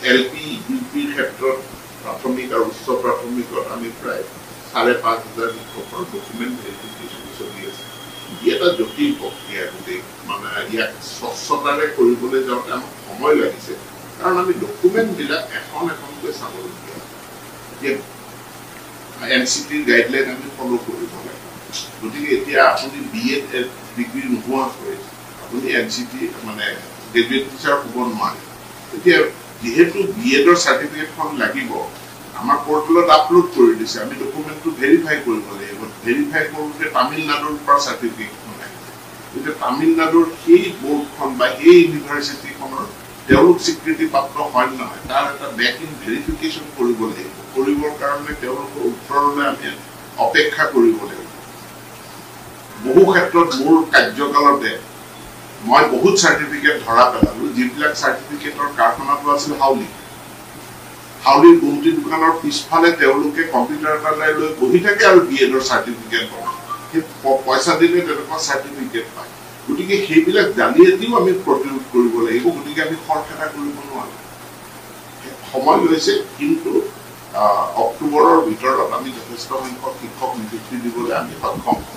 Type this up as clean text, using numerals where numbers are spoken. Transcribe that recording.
LP ইউপিৰ ক্ষেত্ৰত প্ৰাথমিক আৰু উচ্চ প্ৰাথমিকত আমি প্ৰায় ৫,৫০০ শিক্ষকৰ ডকুমেণ্ট ভেৰিফিকেশ্যন চলি আছে। ই এটা জটিল প্ৰক্ৰিয়া গোটেই মানে ইয়াক স্বচ্ছতাৰে কৰিবলৈ যাওঁতে আমাক সময় লাগিছে কাৰণ আমি ডকুমেণ্টবিলাক এখন এখনকৈ চাবলগীয়া যে এনচিটিৰ গাইডলাইন আমি ফ'ল' কৰিব লাগে। গতিকে এতিয়া আপুনি BEd ডিগ্ৰী নোহোৱাকৈ আপুনি এনচিটি মানে গ্ৰেজুৱেট টিচাৰ হ'ব নোৱাৰে। এতিয়া যেহেতু BEdৰ চাৰ্টিফিকেটখন লাগিব আমাৰ পৰ্টেলত আপলোড কৰি দিছে, আমি ডকুমেণ্টটো ভেৰিফাই কৰিব লাগিব। ভেৰিফাই কৰোঁতে তামিলনাডুৰ পৰা চাৰ্টিফিকেটখন আহিছে। গতিকে তামিলনাডুৰ সেই বৰ্ডখন বা সেই ইউনিভাৰ্চিটিখনৰ তেওঁলোক স্বীকৃতিপ্ৰাপ্ত হয় নহয় তাৰ এটা বেক ইন ভেৰিফিকেশ্যন কৰিব লাগিব। কৰিবৰ কাৰণে তেওঁলোকৰ উত্তৰলৈ আমি অপেক্ষা কৰিব লাগিব। বহু ক্ষেত্ৰত মোৰ কাৰ্যকালতে মই বহুত চাৰ্টিফিকেট ধৰা পেলালো যিবিলাক চাৰ্টিফিকেটৰ কাৰখানাটো আছিল হাউলিৰ গুমটি দোকানৰ পিছফালে তেওঁলোকে কম্পিউটাৰ এটা লৈ বহি থাকে আৰু BEdৰ চাৰ্টিফিকেট বনায়। সেই পইচা দিলে তেনেকুৱা চাৰ্টিফিকেট পায়। গতিকে সেইবিলাক জালিয়াতিও আমি প্ৰতিৰোধ কৰিব লাগিব। গতিকে আমি খৰখেদা কৰিব নোৱাৰো। সময় লৈছে কিন্তু অক্টোবৰৰ ভিতৰত আমি যথেষ্ট সংখ্যক শিক্ষক নিযুক্তি দিবলৈ আমি সক্ষম হ'ম।